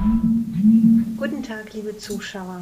Guten Tag, liebe Zuschauer.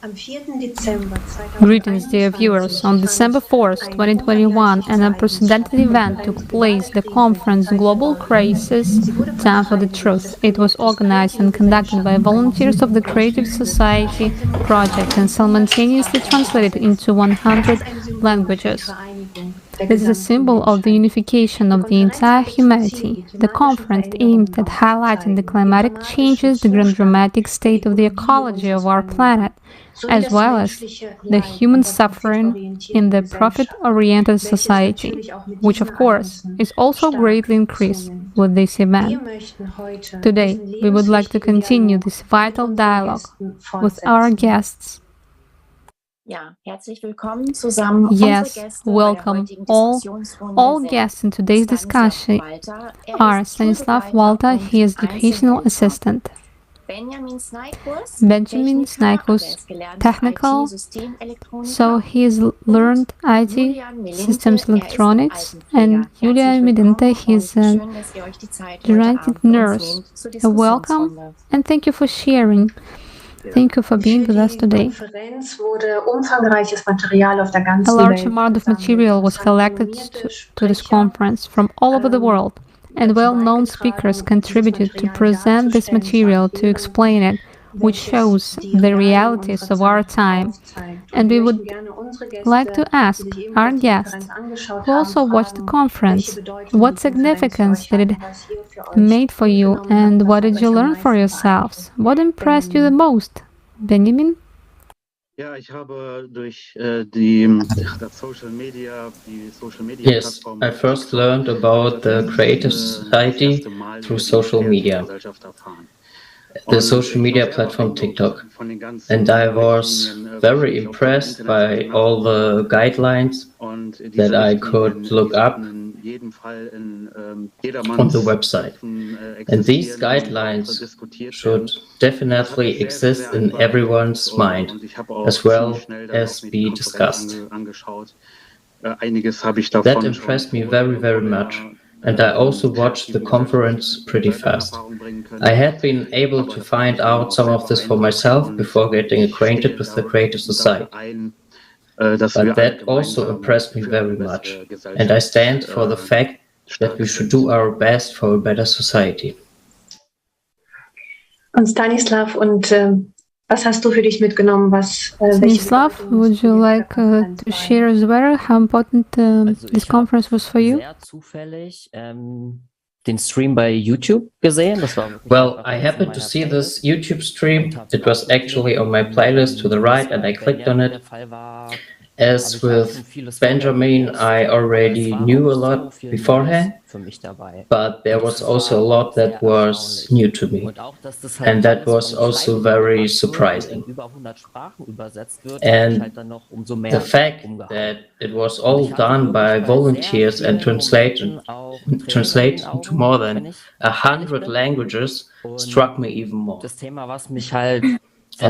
Am 4. Dezember Greetings, dear viewers. 2021 On December fand 4th, ein 2021, an unvergleichliches unprecedented Ereignis event statt. took Die place, the globale Krise, conference die Global gezeigt wurde. Crisis, Sie wurde von Time for the Freiwilligen Truth. des It was Projektes organized Creative and conducted by Gesellschaften volunteers of the organisiert und Creative durchgeführt Society und project and simultan in 100 simultaneously Sprachen translated übersetzt. into Es 100 ist ein Symbol für die languages. Vereinigung der This is a gesamten symbol of the Menschheit. unification Die of the Konferenz entire hatte zum Ziel, humanity. die The klimatischen conference Veränderungen aimed at highlighting the aufzuzeigen, den climatic dramatischen changes, the Zustand dramatic der state of the Ökologie ecology of unseres our planet, Planeten sowie as das well as menschliche the Leid human in der suffering in profitorientierten the Gesellschaft, profit-oriented welches society, natürlich auch mit which diesen of course Ereignissen is also stark greatly increased zunimmt. with this Wir event. möchten heute Today, diesen we would like to lebenswichtigen continue Dialog this mit vital unseren dialogue Gästen with our fortsetzen. guests. Ja, herzlich willkommen zusammen. Yes, welcome all. All Sind guests in today's discussion Walter. are Stanislav Walter, he is educational assistant. Benjamin Benjamin Snykos, technical, so he has learned IT, systems electronics, and Julia Medinte, he is a geriatric nurse. Welcome and thank you for sharing. Thank you for being with us today. Konferenz wurde umfangreiches Material auf der A ganzen large Welt amount of gesammelt. material was Es hat collected renommierte to this Sprecher conference from all over the world, and dazu well-known beigetragen, speakers dieses contributed to Material present this darzustellen, zu material, to erklären, explain it, which welches shows die the Realien realities unserer of our Zeit time. aufzeigt. And Wir we möchten would gerne unsere like Gäste, to die ask sich our ebenfalls die guests Konferenz angeschaut who haben, also watched the fragen, welche conference, Bedeutung what die Konferenz für significance euch did hat it und was ihr für euch made for you, mitgenommen habt, and was what hat did you euch am learn for meisten yourselves? beeinflusst. What impressed you the Benjamin. most? Benjamin? Ja, ich habe durch das die Social Media Yes, Plattform I first TikTok learned about als the Creative das Society erste Mal through über die social Kreative media, Gesellschaft erfahren. the Und social ich war media sehr platform beeindruckt TikTok. von den And ganzen I was Leitlinien, welche very ich auf dem impressed Internet by gemacht all the guidelines und that diese I Richtlinien, could die look up sollten in jedem Fall in on the jedermanns website. Köpfen And these existieren und auch guidelines diskutiert should werden. Das hat mich definitely sehr, sehr, exist sehr in beeindruckt everyone's mind, und ich habe as auch ziemlich well schnell dann auch as mir die be Konferenz discussed. angeschaut. Einiges habe ich That davon schon impressed me very, very much. der And I also watched the kreativen Gesellschaft conference pretty selbst in fast. Erfahrung bringen I können, had been able aber to das hat find mich dann out auch some sehr of this for beeindruckt myself und before getting ich acquainted stehe with the Creative dafür Society. ein, dass wir But alle that also gemeinsam impressed me für eine very much. bessere And I Gesellschaft stand for the fact that we stark should sind. do our best for a better society. Und Stanislav, und was hast du für dich mitgenommen? Stanislav, would you like to share as well how important this conference was for you? Sehr zufällig den Stream bei YouTube gesehen. Das war wirklich Well, einfach I rechts in happened to meiner see this Playlist YouTube stream. und hab's It was actually on my playlist to the Wie right, es and bei I clicked on Benjamin der it. Fall war, habe As ich auch schon with vieles vorher Benjamin, gewusst, I aber es already war knew auch a so lot viel beforehand, Neues für mich dabei. but there Und was das also a war lot sehr that was erstaunlich. new to me. Und auch, dass das halt And that alles was von also Freiwilligen very gemacht wird und in surprising. über 100 Sprachen übersetzt wird, hat mich And halt dann noch umso the mehr fact umgehauen. that it was Und all ich hatte done wirklich by bei sehr volunteers and vielen Momenten auch Tränen in den translate into Augen, more wenn than ich ehrlich 100 bin. languages struck Und me even more. das Thema, was mich halt, And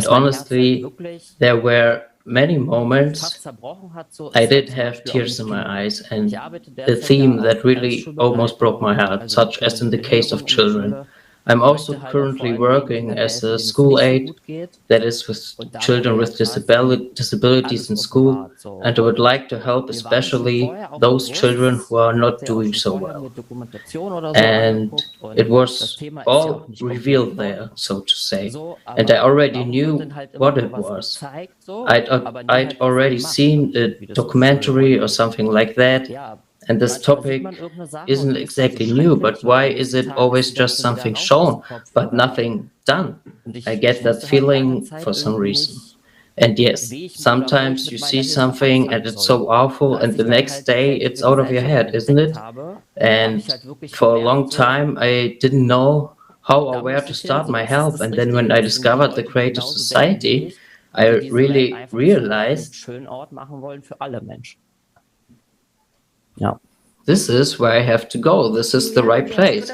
was mein Herz halt honestly, wirklich there were many fast moments zerbrochen hat, so I ist halt did zum have Beispiel auch tears mit in my Kindern. eyes Ich and arbeite a derzeit ja theme that als really almost broke my Schulbegleiter, heart, also such as in quasi the in case of Behinderungen in der children. Schule. I'm Und also möchte halt auch vor currently allem den working Kindern as helfen, a denen es school nicht so aide gut geht. that is with Und da children wurde with halt quasi disabilities alles in school, offenbart. So. and I would Und like to help mir war nicht schon especially vorher auch those children bewusst, who are ich not hatte ja auch doing schon so vorher well. mir Dokumentation oder so And angeguckt und it das was Thema ist ja auch all nicht revealed umgeht there, worden. so to say. So, And I aber already warum wird knew denn halt immer what nur it was was. gezeigt, so, I'd, aber nie I'd halt was already gemacht, seen a wie das so schön documentary or ist. something like that, Ja, and this manchmal sieht topic man irgendeine Sache und isn't die ist dann so exactly new, but schrecklich und am why is nächsten it Tag ist always sie dann just schon wieder something raus aus dem shown, Kopf but oder nothing done? und I ich get that wusste halt lange feeling Zeit for some irgendwie reason. nicht, And yes, wie ich oder wo ich sometimes mit you meiner see Hilfe something and anfangen it's soll. so Und awful, als and ich the dann next halt die day kreative it's out of your Gesellschaft head, isn't entdeckt it? habe, habe And ich halt wirklich for a long gemerkt, so, time, I didn't know how da or where muss to ich hin, start so, my das ist help. das And then when Richtige, I das sind die discovered the Leute, die Creative genauso denken wie Society, ich I und die diese Welt really einfach zu einem realized schönen Ort machen wollen für alle Menschen. Ja. this is where I have to go. This is the right place.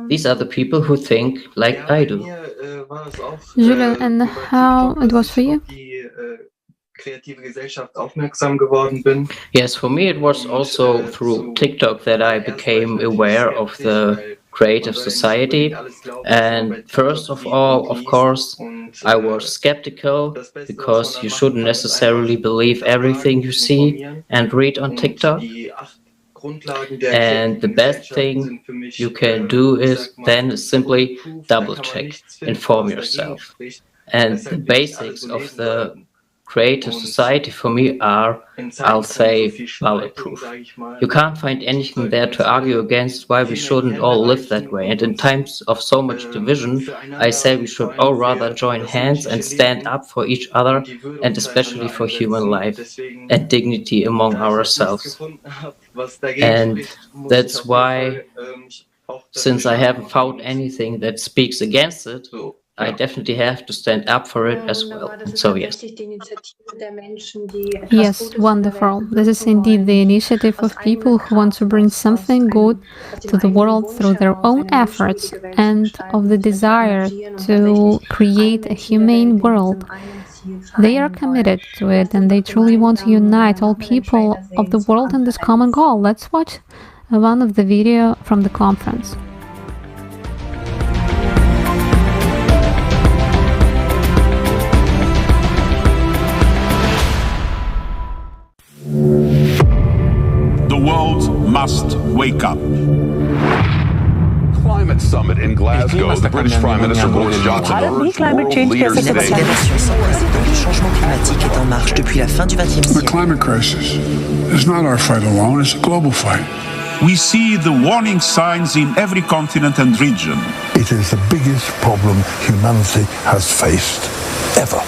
These are the people who think like Ja, I bei do. mir war das auch Julian, and über how TikTok, it dass was ich for you? auf die kreative Gesellschaft aufmerksam geworden bin. Yes, for me it was Und also through zu TikTok that I allererst war ich became natürlich aware of skeptisch, the weil creative society. And first of all, of course, I was skeptical because you shouldn't necessarily believe everything you see and read on TikTok. And the best thing you can do is then simply double check, inform yourself. And the basics of the creative society for me are, I'll say, bulletproof. You can't find anything there to argue against why we shouldn't all live that way. And in times of so much division, I say we should all rather join hands and stand up for each other, and especially for human life and dignity among ourselves. And that's why, since I haven't found anything that speaks against it, I definitely have to stand up for it as well. So yes. Yes, wonderful. This is indeed the initiative of people who want to bring something good to the world through their own efforts, and of the desire to create a humane world. They are committed to it, and they truly want to unite all people of the world in this common goal. Let's watch one of the video from the conference. The world must wake up. Climate summit in Glasgow. The British Prime Minister Boris Johnson urged world leaders today. Le changement climatique est en marche depuis la fin du XXe siècle. The climate crisis is not our fight alone, it's a global fight. We see the warning signs in every continent and region. It is the biggest problem humanity has faced ever.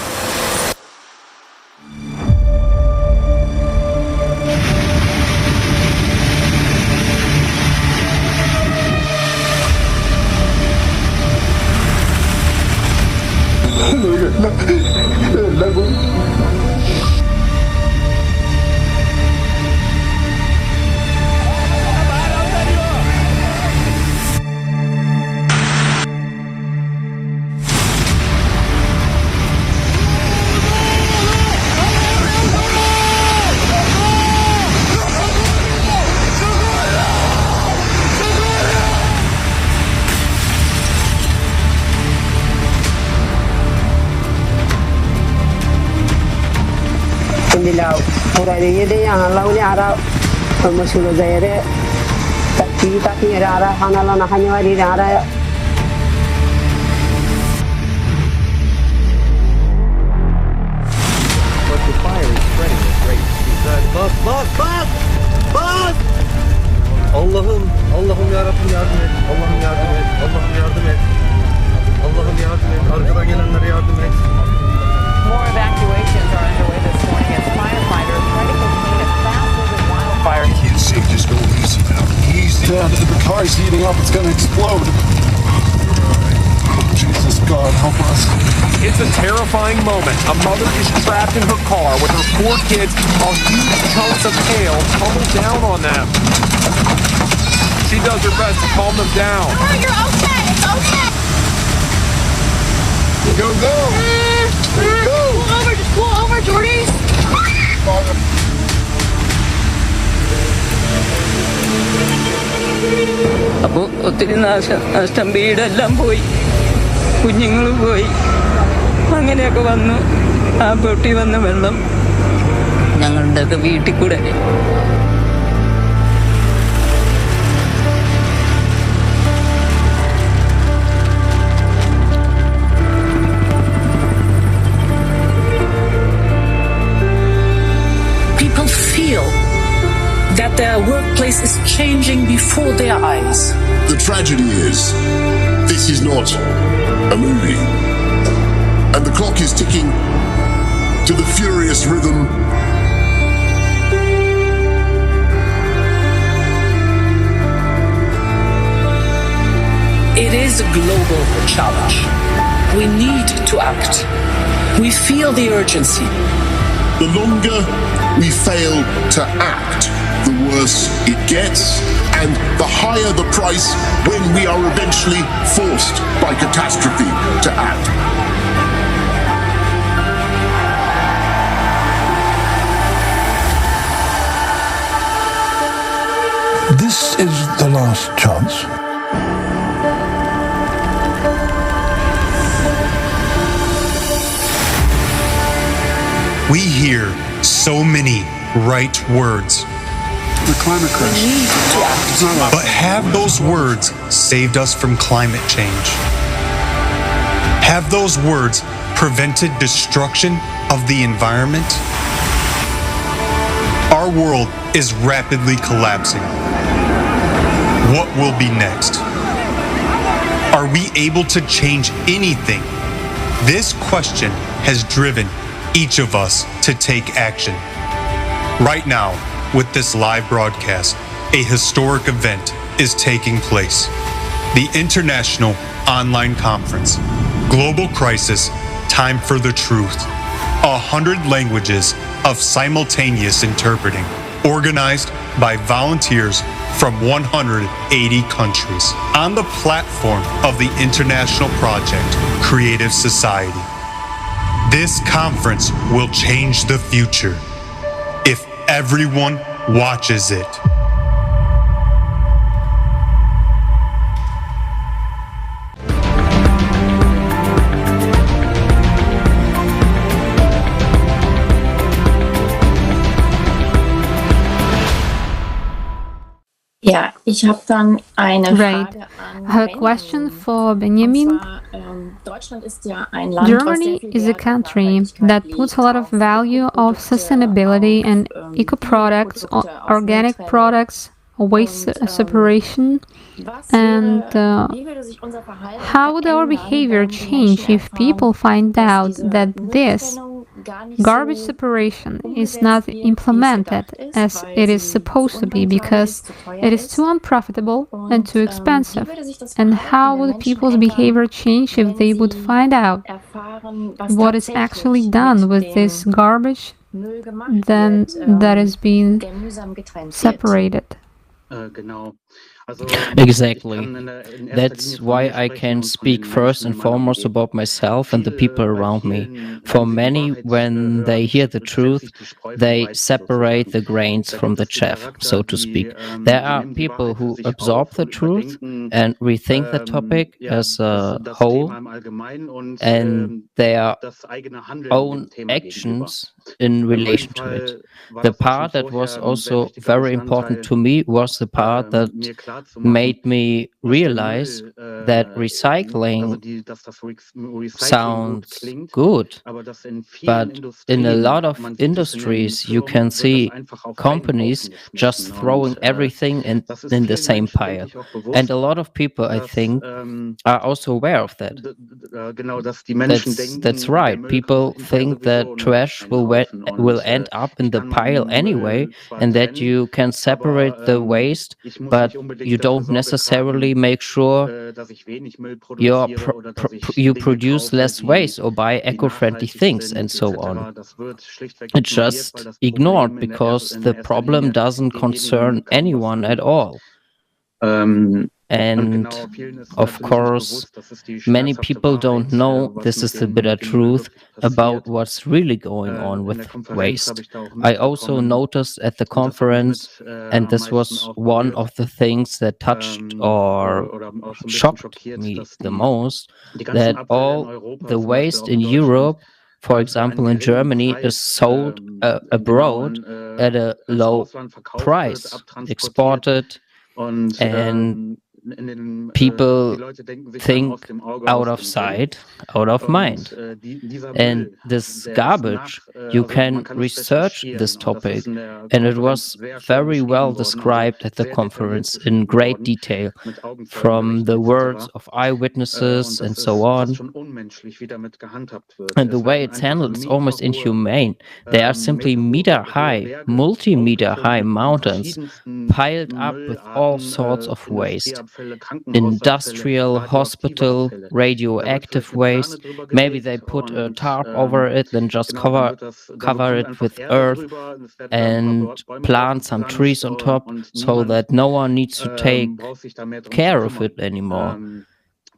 Allah'ım yarabbim yardım et. Allah'ım yardım et. Allah'ım yardım et. Allah'ım yardım et. Arkadan gelenlere yardım et. More evacuations are underway this morning as firefighters try to contain a fast-moving wildfire. Kids say just go easy now. Easy. Dad, the car's heating up. It's going to explode. Jesus, God, help us. It's a terrifying moment. A mother is trapped in her car with her 4 kids while huge chunks of hail tumble down on them. She does her best to calm them down. Oh, you're okay. It's okay. Go, go. Go. Pull over. Just pull over, Jordy. അപ്പോൾ ഒത്തിരി നഷ്ടം വീടെല്ലാം പോയി, കുഞ്ഞുങ്ങൾ പോയി, അങ്ങനെയൊക്കെ വന്നു. ആ പൊട്ടി വന്ന വെള്ളം ഞങ്ങളുടെയൊക്കെ വീട്ടിൽ കൂടെ. People feel that their workplace is changing before their eyes. The tragedy is, this is not a movie. And the clock is ticking to the furious rhythm It is a global challenge. We need to act. We feel the urgency. The longer we fail to act, the worse it gets, and the higher the price when we are eventually forced by catastrophe to act. This is the last chance. We hear so many right words. The climate crisis. But have those words saved us from climate change? Have those words prevented destruction of the environment? Our world is rapidly collapsing. What will be next? Are we able to change anything? This question has driven each of us to take action. Right now, with this live broadcast, a historic event is taking place. The International Online Conference, Global Crisis, Time for the Truth. 100 languages of simultaneous interpreting, organized by volunteers from 180 countries on the platform of the international project Creative Society. This conference will change the future if everyone watches it. Ja, ich habe dann eine Right. Frage I have a an question Benjamin. for Und Benjamin. zwar, Deutschland ist ja ein Land, was Germany sehr viel is a Wert auf country Nachhaltigkeit that legt, puts a lot of auf value of Ökoprodukte, sustainability auf and eco products, Bioprodukte, auf organic Mülltrennung. products, waste Und separation. was And wie würde sich unser Verhalten how would our verändern, behavior wenn die change Menschen if people erfahren, find dass out diese that this Mülltrennung gar nicht garbage so separation is umgesetzt not wird, wie es implemented gedacht ist, as weil it is sie supposed zu to be unrentabel because ist, zu teuer it is ist? too unprofitable and too Und expensive? wie würde sich das And Verhalten how der would Menschen people's ändern, behavior change if wenn they would sie find out erfahren, was what is actually tatsächlich done mit with this dem garbage Müll gemacht then wird, that is being der mühsam getrennt wird? separated? Genau. Exactly. That's why I can speak first and foremost about myself and the people around me. For many, when they hear the truth, they separate the grains from the chaff, so to speak. There are people who absorb the truth and rethink the topic as a whole and their own actions in relation to it. The part that was also very important to me was the part that made me realize that recycling sounds good, but in a lot of industries you can see companies just throwing everything in the same pile. And a lot of people, I think, are also aware of that. That's right. People think that trash will end up in the pile anyway, and that you can separate the waste, but you don't necessarily make sure you produce less waste or buy eco-friendly things and so on. It's just ignored because the problem doesn't concern anyone at all. And of course, many people don't know, this is the bitter truth, about what's really going on with waste. I also noticed at the conference, and this was one of the things that touched or shocked me the most, that all the waste in Europe, for example in Germany, is sold abroad at a low price, exported, and people think out of sight, out of mind. And this garbage, you can research this topic, and it was very well described at the conference in great detail, from the words of eyewitnesses and so on. And the way it's handled is almost inhumane. They are simply meter high, multi-meter high mountains piled up with all sorts of waste. Industrial, hospital, radioactive waste. Maybe they put a tarp over it, then just cover it with earth and plant some trees on top so that no one needs to take care of it anymore.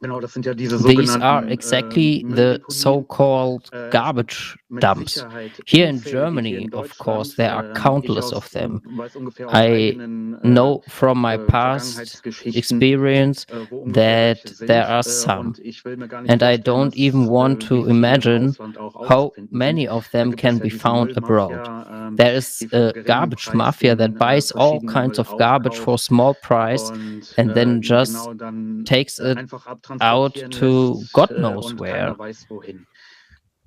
These are exactly the so-called garbage dumps. Here in Germany, of course, there are countless of them. I know from my past experience that there are some, and I don't even want to imagine how many of them can be found abroad. There is a garbage mafia that buys all kinds of garbage for a small price and then just takes it out to God knows where.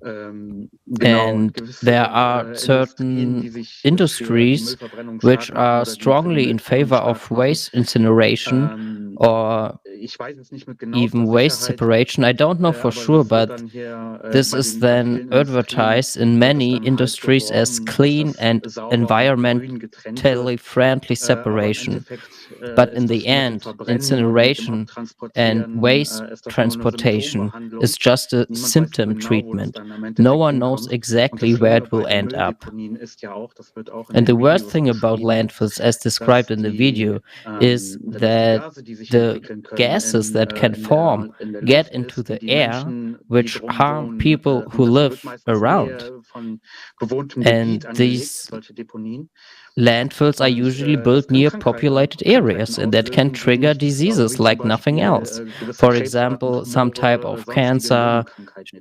And there are certain industries which are strongly in favor of waste incineration or even waste separation. I don't know for sure, but this is then advertised in many industries as clean and environmentally friendly separation. But in the end, incineration and waste transportation is just a symptom treatment. No one knows exactly where it will end up. And the worst thing about landfills, as described in the video, is that the gases that can form get into the air, which harm people who live around. And these landfills are usually built near populated areas, and that can trigger diseases like nothing else. For example, some type of cancer,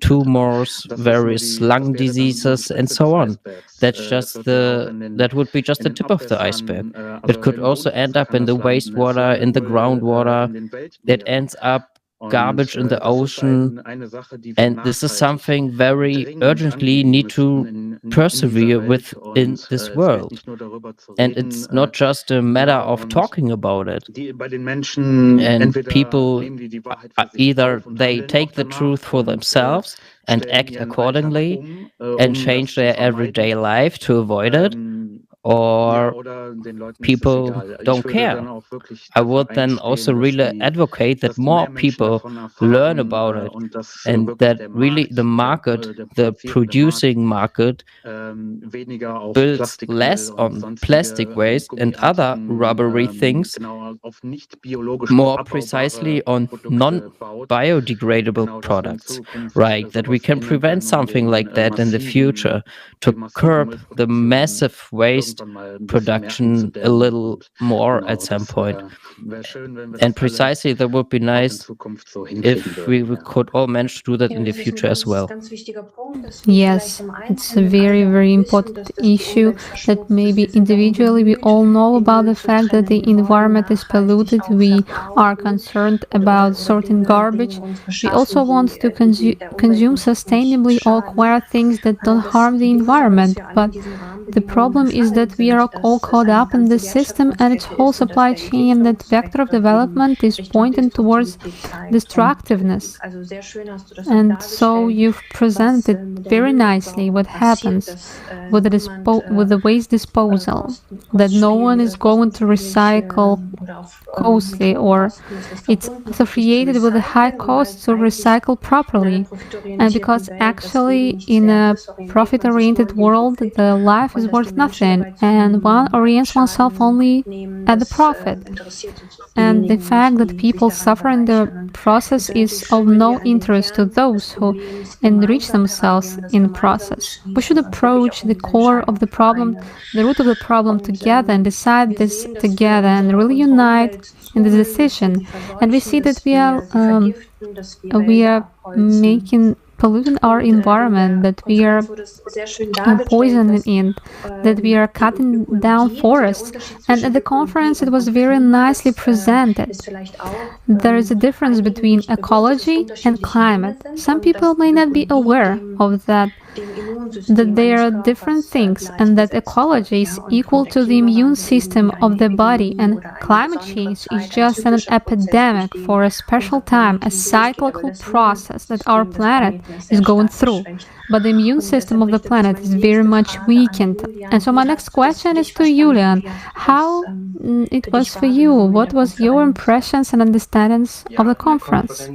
tumors, various lung diseases, and so on. That would be just the tip of the iceberg. It could also end up in the wastewater, in the groundwater. It ends up garbage in the ocean, and this is something very urgently need to persevere with in this world. And it's not just a matter of talking about it. And people either they take the truth for themselves and act accordingly and change their everyday life to avoid it, or people don't care. I would then also really advocate that more people learn about it, and that really the market, the producing market, builds less on plastic waste and other rubbery things, more precisely on non-biodegradable products, right? That we can prevent something like that in the future to curb the massive waste production a little more at some point. And precisely that would be nice if we could all manage to do that in the future as well. Yes, it's a very, very important issue that maybe individually we all know about the fact that the environment is polluted. We are concerned about sorting garbage. We also want to consume sustainably or acquire things that don't harm the environment. But the problem is that we are all caught up in this system and its whole supply chain, and that vector of development is pointing towards destructiveness. And so you've presented very nicely what happens with the waste disposal, that no one is going to recycle costly, or it's associated with a high cost to recycle properly. And because actually in a profit-oriented world, the life is worth nothing, and one orients oneself only at the profit. And the fact that people suffer in the process is of no interest to those who enrich themselves in the process. We should approach the core of the problem, the root of the problem together, and decide this together and really unite in the decision. And we see that we are polluting our environment, that we are poisoning it, that we are cutting down forests. And at the conference, it was very nicely presented. There is a difference between ecology and climate. Some people may not be aware of that they are different things, and that ecology is equal to the immune system of the body, and climate change is just an epidemic for a special time, a cyclical process that our planet is going through. But the immune system of the planet is very much weakened. And so my next question is to Julian. How it was for you? What was your impressions and understandings of the conference?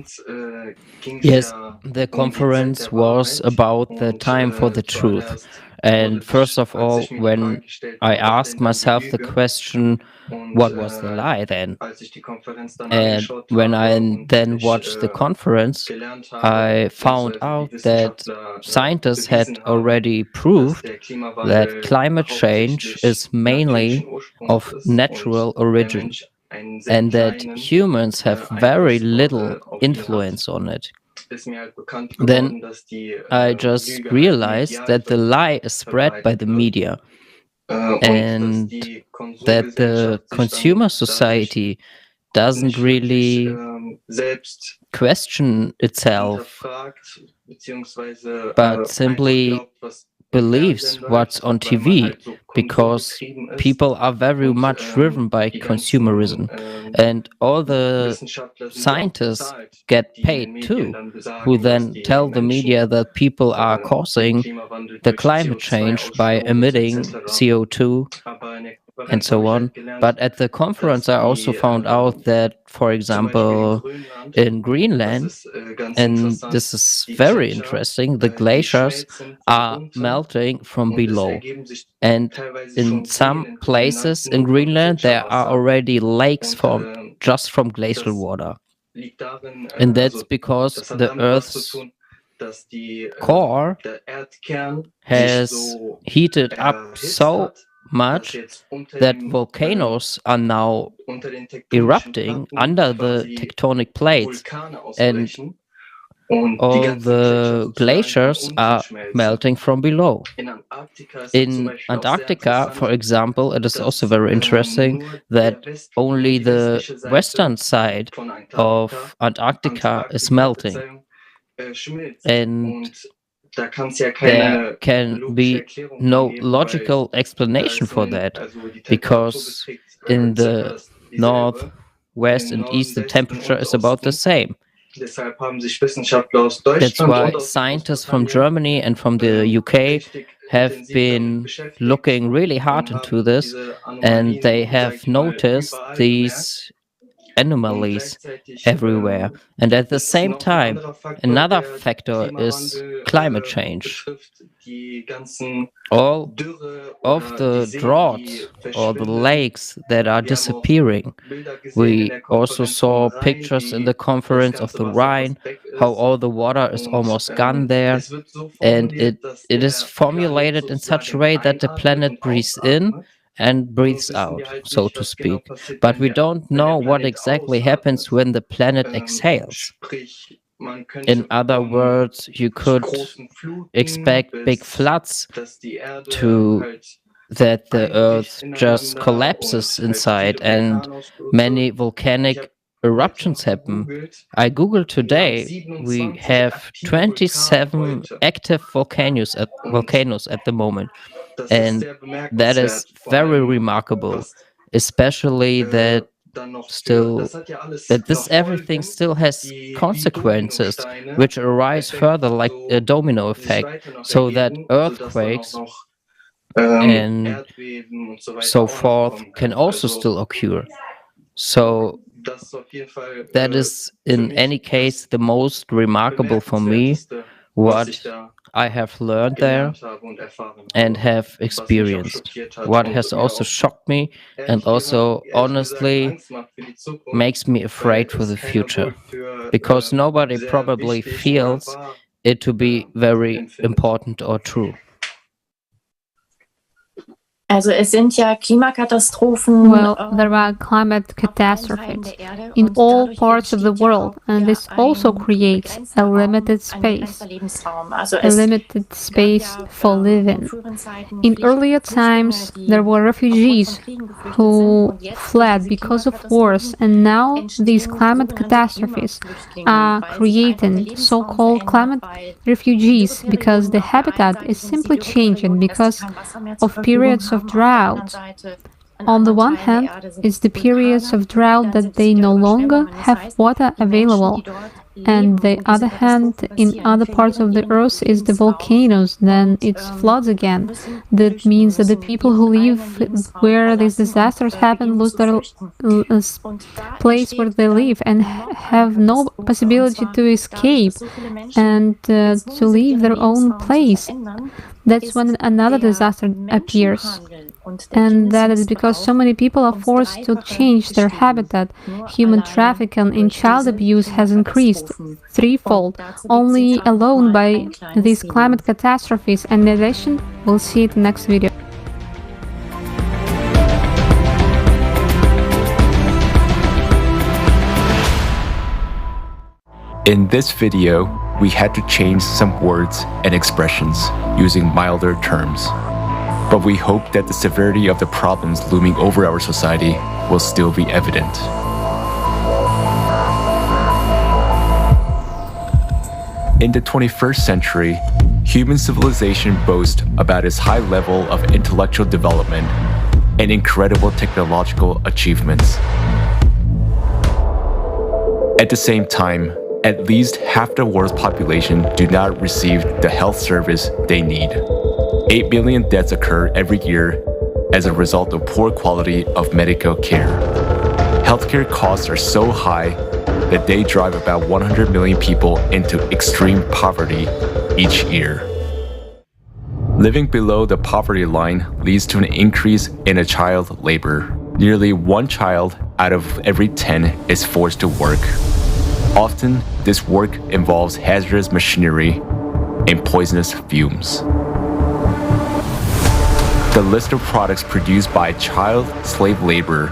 Yes, the conference was about the time for the truth. And first of all, when I asked myself the question, what was the lie then? And when I then watched the conference, I found out that scientists had already proved that climate change is mainly of natural origin and that humans have very little influence on it. Then I just realized that the lie is spread by the media and that the consumer society doesn't really question itself, but simply believes what's on TV because people are very much driven by consumerism. And all the scientists get paid too, who then tell the media that people are causing the climate change by emitting CO2 and so on. But at the conference, I also found out that, for example, in Greenland, and this is very interesting, the glaciers are melting from below. And in some places in Greenland, there are already lakes formed just from glacial water. And that's because the Earth's core has heated up so much that volcanoes are now erupting under the tectonic plates, and all the glaciers are melting from below. In Antarctica, for example, it is also very interesting that only the western side of Antarctica is melting. And there can be no logical explanation for that, because in the north, west, and east, the temperature is about the same. That's why scientists from Germany and from the UK have been looking really hard into this, and they have noticed these anomalies everywhere. And at the same time, another factor is climate change. All of the droughts or the lakes that are disappearing. We also saw pictures in the conference of the Rhine, how all the water is almost gone there. And it is formulated in such a way that the planet breathes in and breathes out, so to speak. But we don't know what exactly happens when the planet exhales. In other words, you could expect big floods that the Earth just collapses inside, and many volcanic eruptions happen. I googled today, we have 27 active volcanoes at the moment. And that is very remarkable, especially that this everything still has consequences which arise further, like a domino effect, so that earthquakes and so forth can also still occur. So that is in any case the most remarkable for me, what I have learned there and have experienced. What has also shocked me and also honestly makes me afraid for the future, because nobody probably feels it to be very important or true. Also es sind ja Klimakatastrophen. Well, there are climate catastrophes in all parts of the world, and this also creates a limited space for living. In earlier times, there were refugees who fled because of wars, and now these climate catastrophes are creating so-called climate refugees because the habitat is simply changing because of periods of drought. On the one hand, is the periods of drought that they no longer have water available, and the other hand, in other parts of the earth is the volcanoes, then it's floods again. That means that the people who live where these disasters happen lose their place where they live and have no possibility to escape and to leave their own place. That's when another disaster appears. And that is because so many people are forced to change their habitat. Human trafficking and child abuse has increased threefold, only alone by these climate catastrophes. And in addition, we'll see it in the next video. In this video, we had to change some words and expressions using milder terms. But we hope that the severity of the problems looming over our society will still be evident. In the 21st century, human civilization boasts about its high level of intellectual development and incredible technological achievements. At the same time, at least half the world's population do not receive the health service they need. 8 million deaths occur every year as a result of poor quality of medical care. Healthcare costs are so high that they drive about 100 million people into extreme poverty each year. Living below the poverty line leads to an increase in child labor. Nearly 1 child out of every 10 is forced to work. Often, this work involves hazardous machinery and poisonous fumes. The list of products produced by child slave labor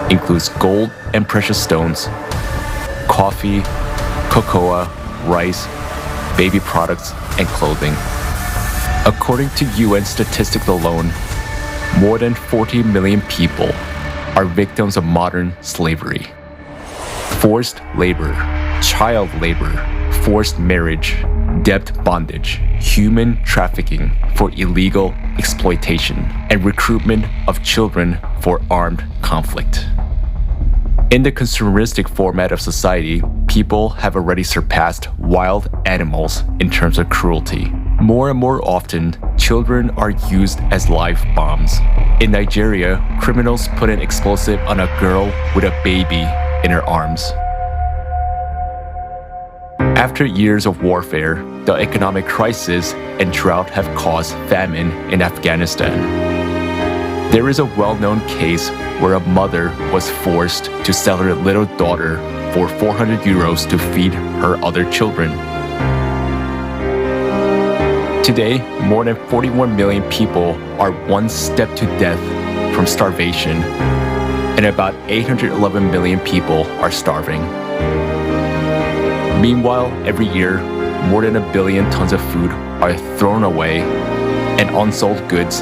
includes gold and precious stones, coffee, cocoa, rice, baby products, and clothing. According to UN statistics alone, more than 40 million people are victims of modern slavery. Forced labor, child labor, forced marriage, debt bondage, human trafficking for illegal exploitation, and recruitment of children for armed conflict. In the consumeristic format of society, people have already surpassed wild animals in terms of cruelty. More and more often, children are used as live bombs. In Nigeria, criminals put an explosive on a girl with a baby in her arms. After years of warfare, the economic crisis and drought have caused famine in Afghanistan. There is a well-known case where a mother was forced to sell her little daughter for 400 euros to feed her other children. Today, more than 41 million people are one step to death from starvation, and about 811 million people are starving. Meanwhile, every year, more than 1 billion tons of food are thrown away, and unsold goods,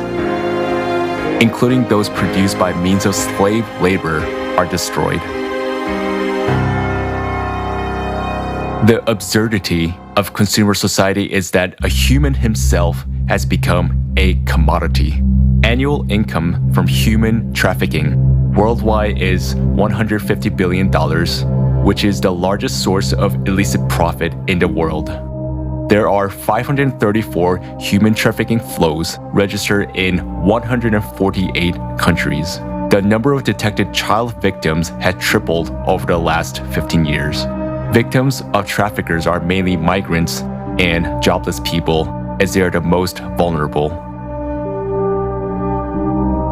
including those produced by means of slave labor, are destroyed. The absurdity of consumer society is that a human himself has become a commodity. Annual income from human trafficking worldwide is $150 billion, which is the largest source of illicit profit in the world. There are 534 human trafficking flows registered in 148 countries. The number of detected child victims has tripled over the last 15 years. Victims of traffickers are mainly migrants and jobless people, as they are the most vulnerable.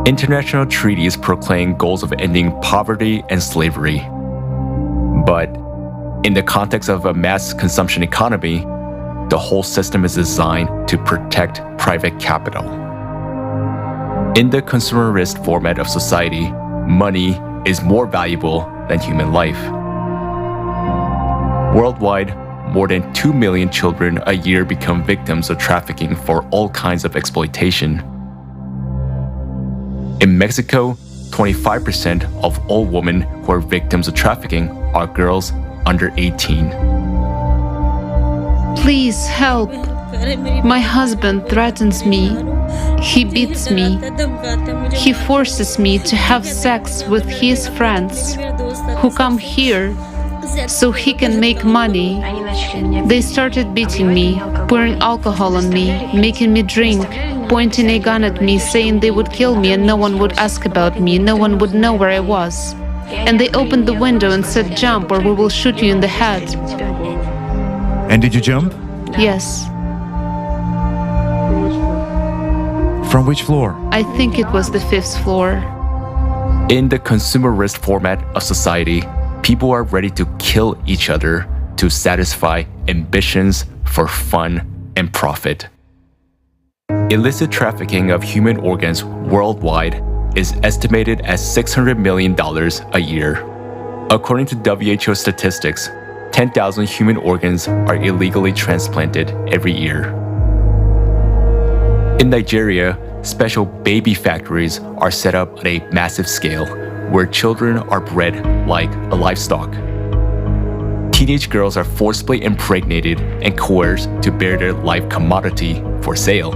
International treaties proclaim goals of ending poverty and slavery. But in the context of a mass consumption economy, the whole system is designed to protect private capital. In the consumerist format of society, money is more valuable than human life. Worldwide, more than 2 million children a year become victims of trafficking for all kinds of exploitation. In Mexico, 25% of all women who are victims of trafficking are girls under 18. Please help. My husband threatens me. He beats me. He forces me to have sex with his friends who come here so he can make money. They started beating me, pouring alcohol on me, making me drink, pointing a gun at me, saying they would kill me and no one would ask about me, no one would know where I was. And they opened the window and said, "Jump or we will shoot you in the head." And did you jump? Yes. From which floor? I think it was the 5th floor. In the consumerist format of society, people are ready to kill each other to satisfy ambitions for fun and profit. Illicit trafficking of human organs worldwide is estimated at $600 million a year. According to WHO statistics, 10,000 human organs are illegally transplanted every year. In Nigeria, special baby factories are set up on a massive scale where children are bred like a livestock. Teenage girls are forcibly impregnated and coerced to bear their life commodity for sale.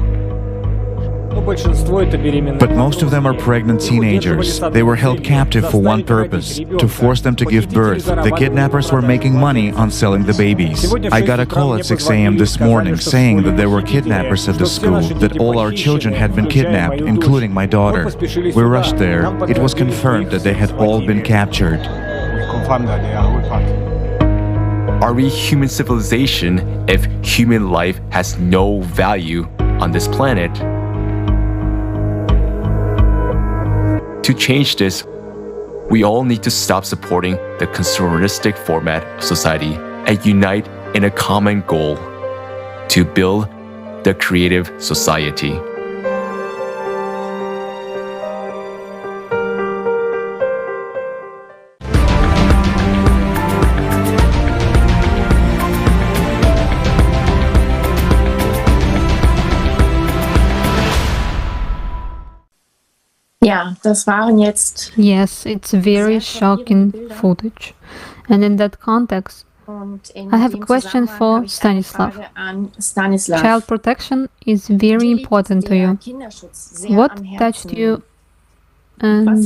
But most of them are pregnant teenagers. They were held captive for one purpose, to force them to give birth. The kidnappers were making money on selling the babies. I got a call at 6 a.m. this morning saying that there were kidnappers at the school, that all our children had been kidnapped, including my daughter. We rushed there. It was confirmed that they had all been captured. Are we human civilization if human life has no value on this planet? To change this, we all need to stop supporting the consumeristic format of society and unite in a common goal to build the creative society. Ja, das waren jetzt. Yes, it's very shocking footage. And in that context, I have a question for Stanislav. Child protection is very important to you. What touched you and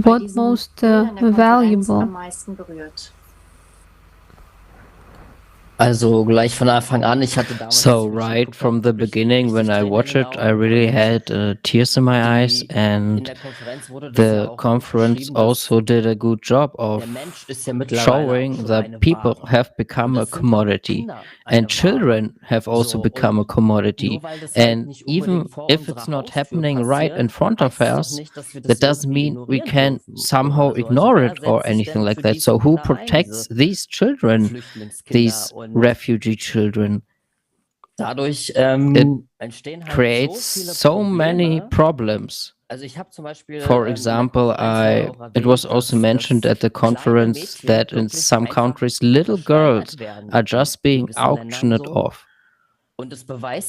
what most valuable? Also gleich von Anfang an, ich hatte damals So right from the beginning when I watched it, I really had tears in my eyes, and the conference also did a good job of showing that people have become a commodity and children have also become a commodity. And even if it's not happening right in front of us, that doesn't mean we can somehow ignore it or anything like that. So who protects these children, these refugee children? It creates so many problems. For example, it was also mentioned at the conference that in some countries little girls are just being auctioned off.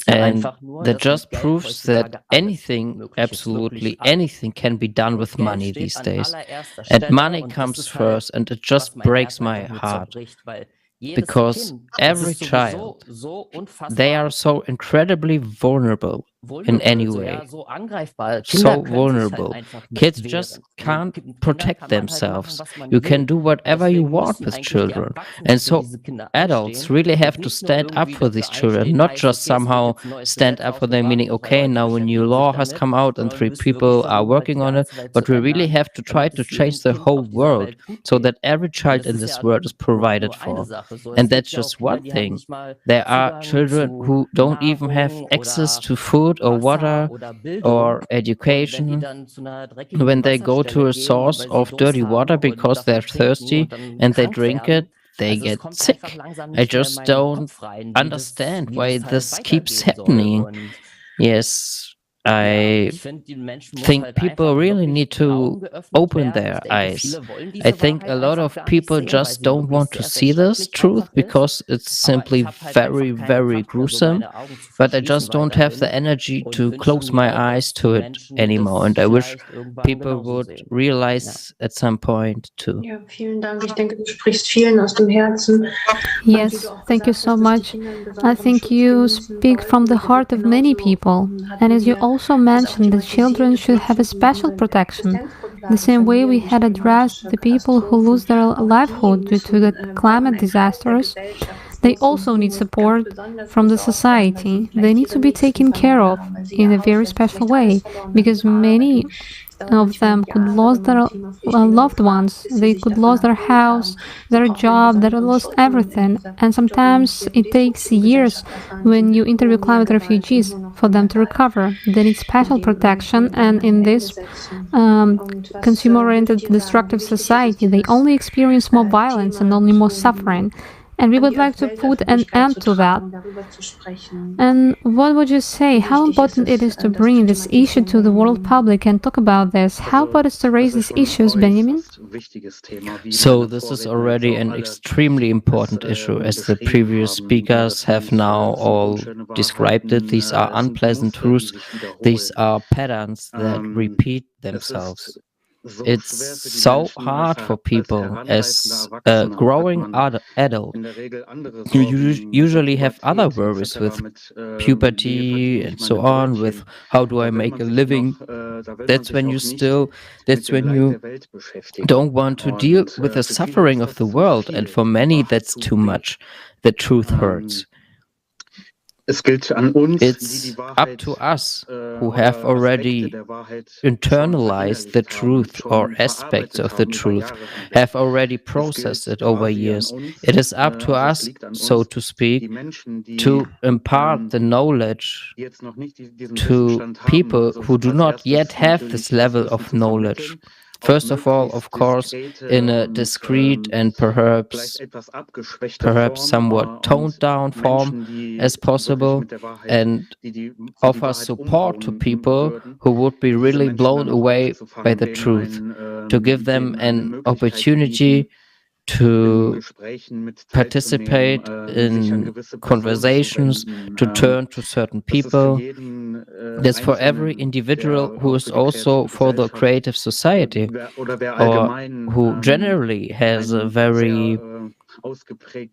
And that just proves that anything, absolutely anything, can be done with money these days. And money comes first, and it just breaks my heart. Because every child, they are so incredibly vulnerable in any way. So vulnerable. Kids just can't protect themselves. You can do whatever you want with children. And so adults really have to stand up for these children, not just somehow stand up for them, meaning, okay, now a new law has come out and 3 people are working on it, but we really have to try to change the whole world so that every child in this world is provided for. And that's just one thing. There are children who don't even have access to food or water or education. When they go to a source of dirty water because they're thirsty and they drink it, they get sick. I just don't understand why this keeps happening. Yes, I think people really need to open their eyes. I think a lot of people just don't want to see this truth because it's simply very, very gruesome. But I just don't have the energy to close my eyes to it anymore. And I wish people would realize at some point too. Ja, vielen Dank. Ich denke, du sprichst vielen aus dem Herzen. Yes, thank you so much. I think you speak from the heart of many people. And as you also mentioned, the children should have a special protection. The same way we had addressed the people who lose their livelihood due to the climate disasters, they also need support from the society. They need to be taken care of in a very special way because many of them could lose their loved ones. They could lose their house, their job, they lost everything. And sometimes it takes years when you interview climate refugees for them to recover. They need special protection, and in this consumer-oriented destructive society, they only experience more violence and only more suffering. And we would like to put an end to that. And what would you say? How important it is to bring this issue to the world public and talk about this? How important is to raise these issues, Benjamin? So this is already an extremely important issue, as the previous speakers have now all described it. These are unpleasant truths. These are patterns that repeat themselves. It's so hard for people as a growing adult. You usually have other worries with puberty and so on, with how do I make a living. That's when you don't want to deal with the suffering of the world. And for many, that's too much. The truth hurts. It's up to us who have already internalized the truth or aspects of the truth, have already processed it over years. It is up to us, so to speak, to impart the knowledge to people who do not yet have this level of knowledge. First of all, of course, in a discreet and perhaps somewhat toned down form as possible, and offer support to people who would be really blown away by the truth, to give them an opportunity to participate in conversations, to turn to certain people. That's for every individual who is also for the creative society, or who generally has a very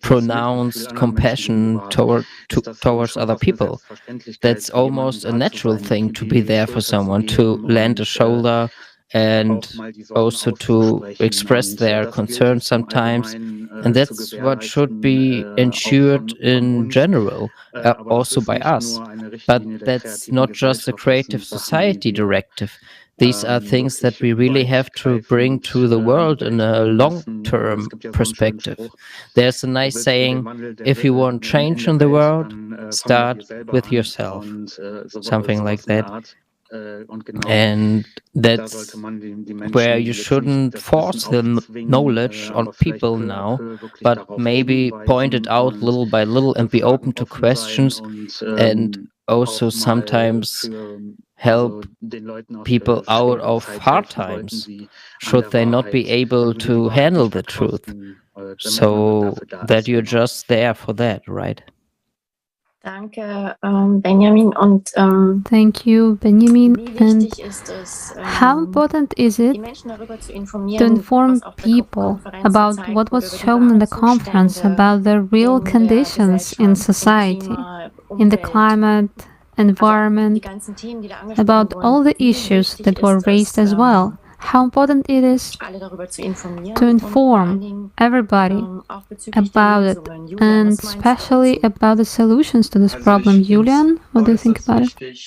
pronounced compassion towards other people. That's almost a natural thing, to be there for someone, to lend a shoulder and also to express their concerns sometimes. And that's what should be ensured in general, also by us. But that's not just a creative society directive. These are things that we really have to bring to the world in a long-term perspective. There's a nice saying, if you want change in the world, start with yourself. Something like that. And that's where you shouldn't force the knowledge on people now, but maybe point it out little by little and be open to questions, and also sometimes help people out of hard times should they not be able to handle the truth, so that you're just there for that, right? Danke, Benjamin. Und thank you, Benjamin. And how important is it to inform people about what was shown in the conference, about the real conditions in society, in the climate, environment, about all the issues that were raised as well? How important it is to inform everybody about it, and especially about the solutions to this problem. Julian, what do you think about it?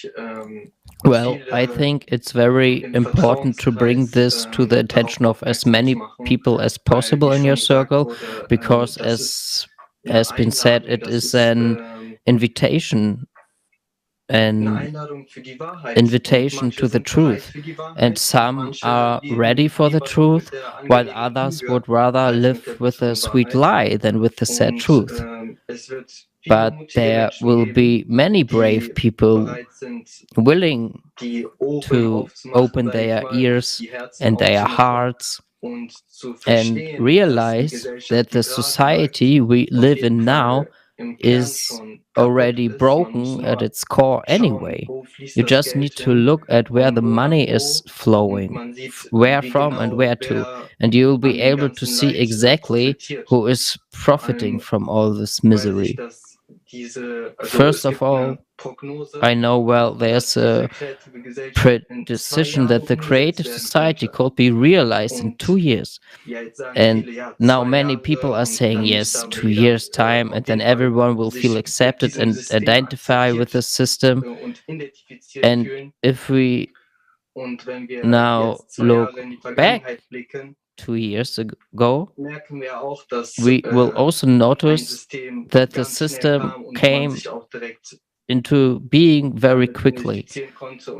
Well, I think it's very important to bring this to the attention of as many people as possible in your circle, because as has been said, it is an invitation to the truth, and some are ready for the truth, while others would rather live with a sweet lie than with the sad truth. but there will be many brave people willing to open their ears and their hearts and realize that the society we live in now is already broken at its core anyway. You just need to look at where the money is flowing, where from and where to, and you will be able to see exactly who is profiting from all this misery. First of all, I know well there's a prediction that the creative society could be realized in 2 years. And now many people are saying, yes, 2 years time, and then everyone will feel accepted and identify with the system. And if we now look back 2 years ago, we will also notice that the system came into being very quickly,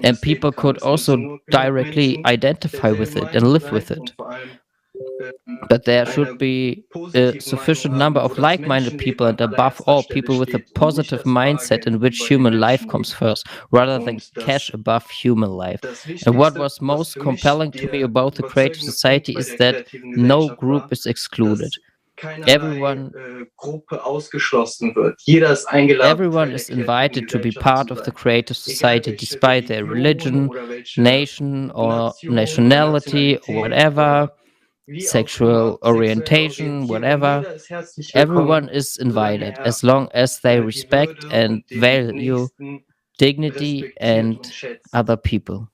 and people could also directly identify with it and live with it. But there should be a sufficient number of like-minded people, and above all, people with a positive mindset in which human life comes first, rather than cash above human life. And what was most compelling to me about the creative society is that no group is excluded. Everyone is invited to be part of the creative society, despite their religion, nation, or nationality, or whatever, sexual orientation, whatever. Everyone is invited as long as they respect and value dignity and other people.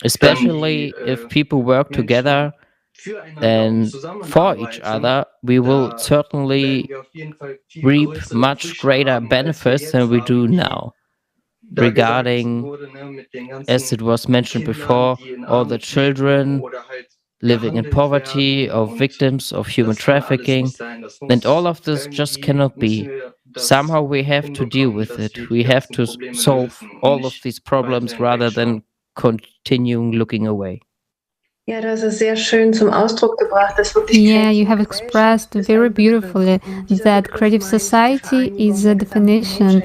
Especially if people work together and for each other, we will certainly reap much greater benefits than we do now. Regarding, as it was mentioned before, all the children living in poverty, or victims of human trafficking, and all of this just cannot be. Somehow we have to deal with it. We have to solve all of these problems rather than continuing looking away. Ja, das ist sehr schön zum Ausdruck gebracht, dass wirklich Yeah, you have expressed very beautifully that creative society is a definition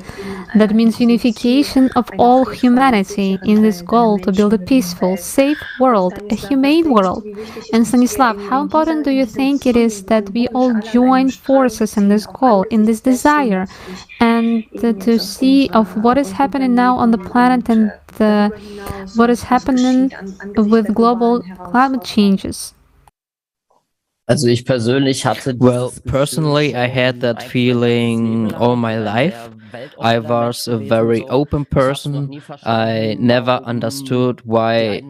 that means unification of all humanity in this goal to build a peaceful, safe world, a humane world. And Stanislav, how important do you think it is that we all join forces in this goal, in this desire, and to see of what is happening now on the planet and what is happening with global climate changes? Well, personally, I had that feeling all my life. I was a very open person. I never understood why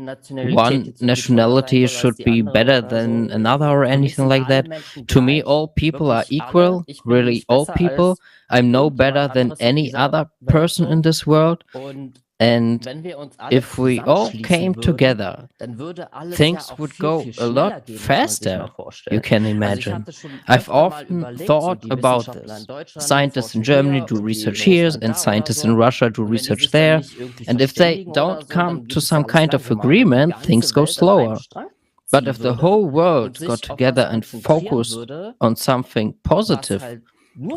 one nationality should be better than another or anything like that. To me, all people are equal, really all people. I'm no better than any other person in this world. And if we all came together, things would go a lot faster, you can imagine. I've often thought about this. Scientists in Germany do research here, and scientists in Russia do research there. And if they don't come to some kind of agreement, things go slower. But if the whole world got together and focused on something positive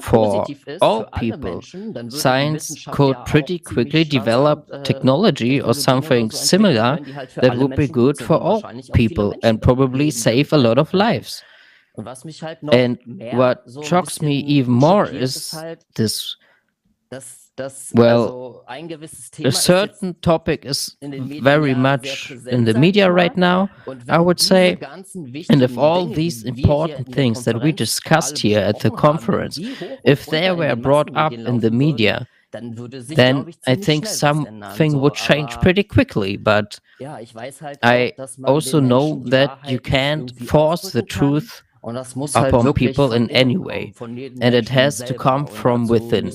for all people, science could pretty quickly develop technology or something similar that would be good for all people and probably save a lot of lives. And what shocks me even more is this. Well, a certain topic is very much in the media right now, I would say. And if all these important things that we discussed here at the conference, if they were brought up in the media, then I think something would change pretty quickly. But I also know that you can't force the truth upon people in any way, and it has to come from within,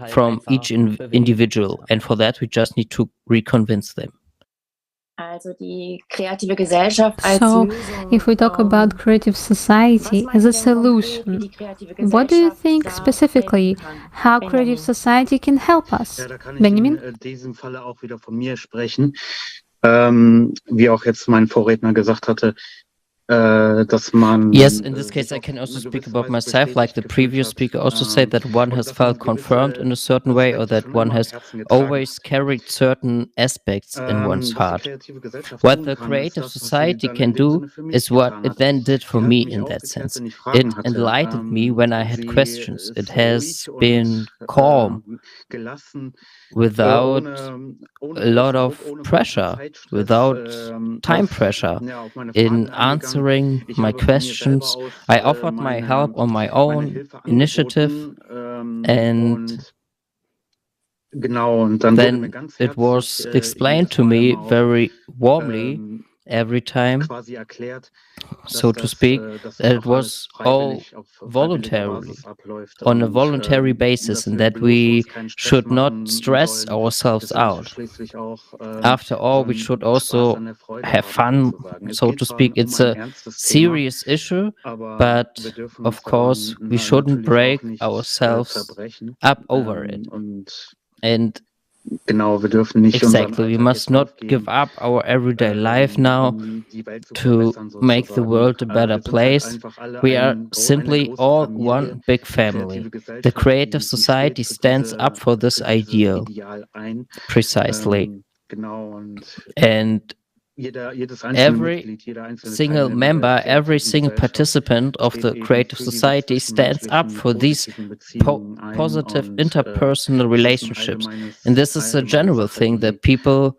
from each individual, and for that we just need to reconvince them. So, if we talk about creative society as a solution, what do you think specifically how creative society can help us? Benjamin? In diesem Falle auch wieder von mir sprechen. Wie auch jetzt mein Vorredner gesagt hatte, Yes, in this case, I can also speak about myself. Like the previous speaker also said that one has felt confirmed in a certain way, or that one has always carried certain aspects in one's heart. What the creative society can do is what it then did for me in that sense. It enlightened me when I had questions. It has been calm without a lot of pressure, without time pressure in answering my questions. I offered my help on my own initiative, and then it was explained to me very warmly every time, so to speak, that it was all voluntarily, on a voluntary basis, and that we should not stress ourselves out. After all, we should also have fun, so to speak. It's a serious issue, but of course, we shouldn't break ourselves up over it. And exactly, we must not give up our everyday life now to make the world a better place. We are simply all one big family. The creative society stands up for this ideal, precisely. And every single member, every single participant of the creative society stands up for these positive interpersonal relationships. And this is a general thing that people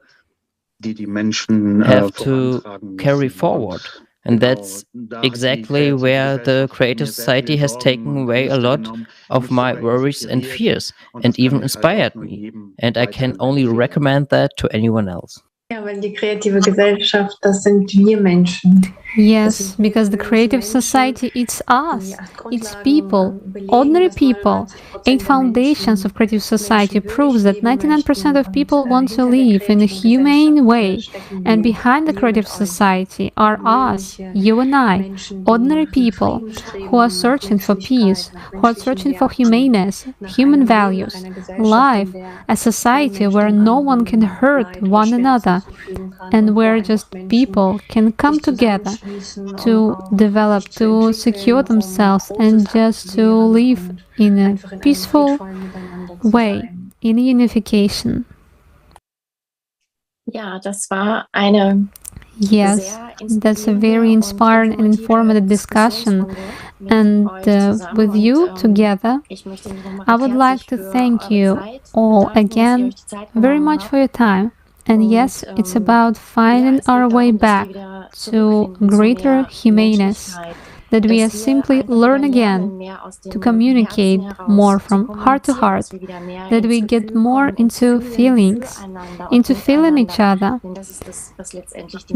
have to carry forward. And that's exactly where the creative society has taken away a lot of my worries and fears, and even inspired me. And I can only recommend that to anyone else. Ja, weil die kreative Gesellschaft, das sind wir Menschen. Yes, because the creative society, it's us, it's people, ordinary people. 8 foundations of creative society proves that 99% of people want to live in a humane way. And behind the creative society are us, you and I, ordinary people who are searching for peace, who are searching for humaneness, human values, life, a society where no one can hurt one another, and where just people can come together to develop, to secure themselves, and just to live in a peaceful way, in unification. Ja, das war eine Yes, that's a very inspiring and informative discussion. And with you together, I would like to thank you all again very much for your time. And yes, it's about finding our way back to greater humaneness, that we simply learn again to communicate more from heart to heart, that we get more into feelings, into feeling each other,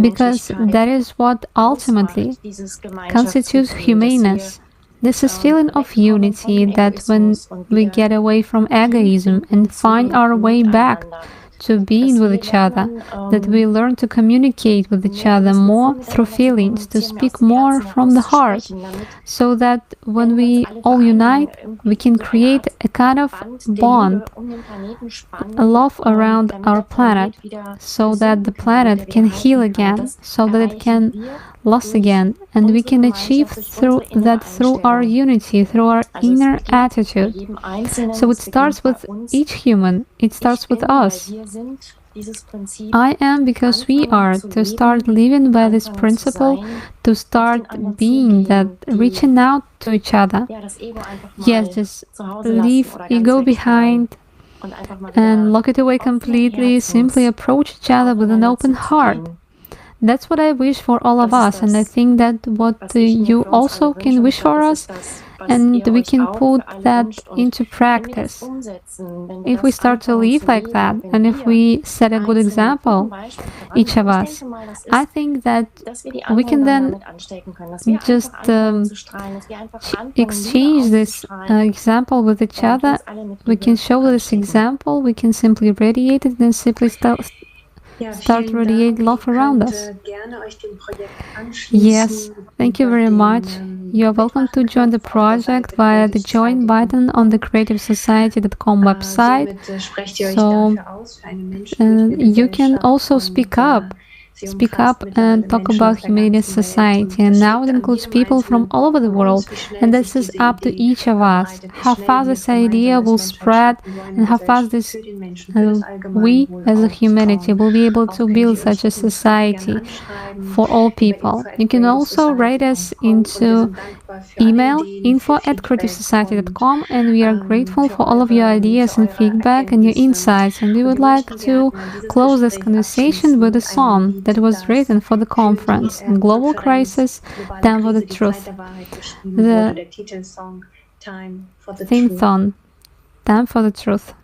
because that is what ultimately constitutes humaneness. This is feeling of unity, that when we get away from egoism and find our way back to being with each other, that we learn to communicate with each other more through feelings, to speak more from the heart, so that when we all unite, we can create a kind of bond, a love around our planet, so that the planet can heal again, so that it can last again, and we can achieve through our unity, through our inner attitude. So it starts with each human, it starts with us. I am because we are, to start living by this principle, to start being that, reaching out to each other. Yes, just leave ego behind and lock it away completely, simply approach each other with an open heart. That's what I wish for all of us, and I think that what you also can wish for us, and we can put that into practice. If we start to live like that, and if we set a good example, each of us, I think that we can then just exchange this example with each other. We can show this example, we can simply radiate it, and simply start radiate love around us. Yes, thank you very much. You are welcome to join the project via the join button on the creativesociety.com website. So you can also speak up speak up and talk about humanity's society. And now it includes people from all over the world. And this is up to each of us. How fast this idea will spread and how fast this we as a humanity will be able to build such a society for all people. You can also write us into email info@creativesociety.com, and we are grateful for all of your ideas and feedback and your insights, and we would like to close this conversation with a song that was written for the conference, Global Crisis, Time for the Truth. The theme song, Time for the Truth.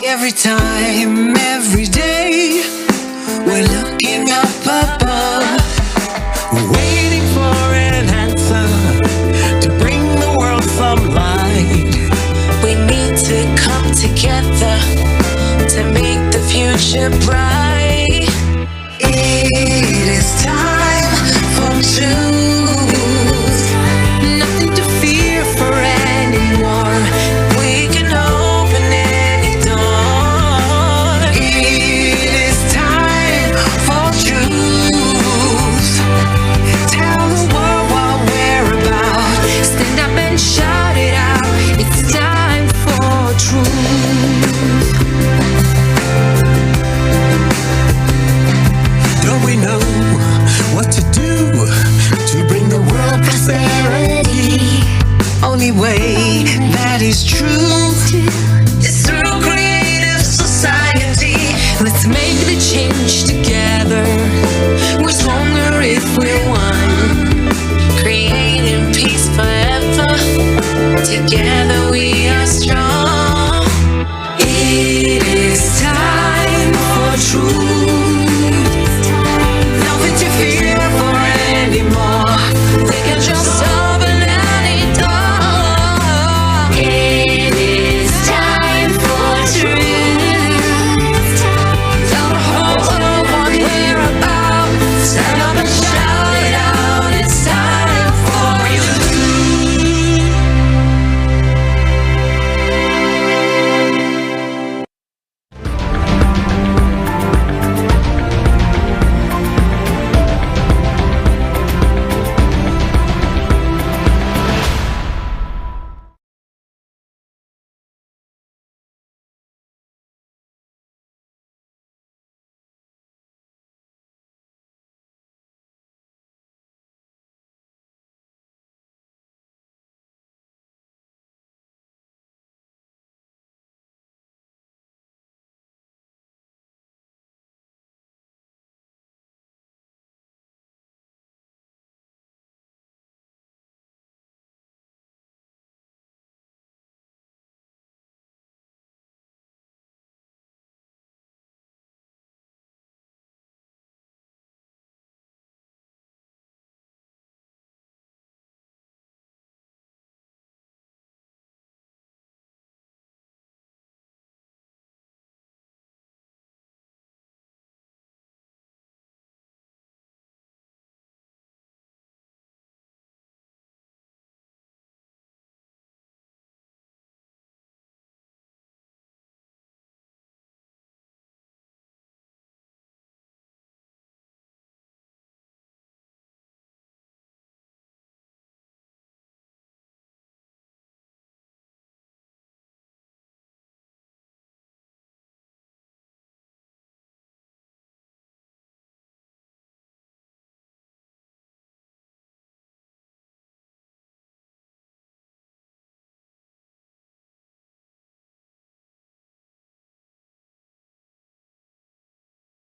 Every time, every day, we're looking up above, waiting for an answer to bring the world some light. We need to come together to make the future bright.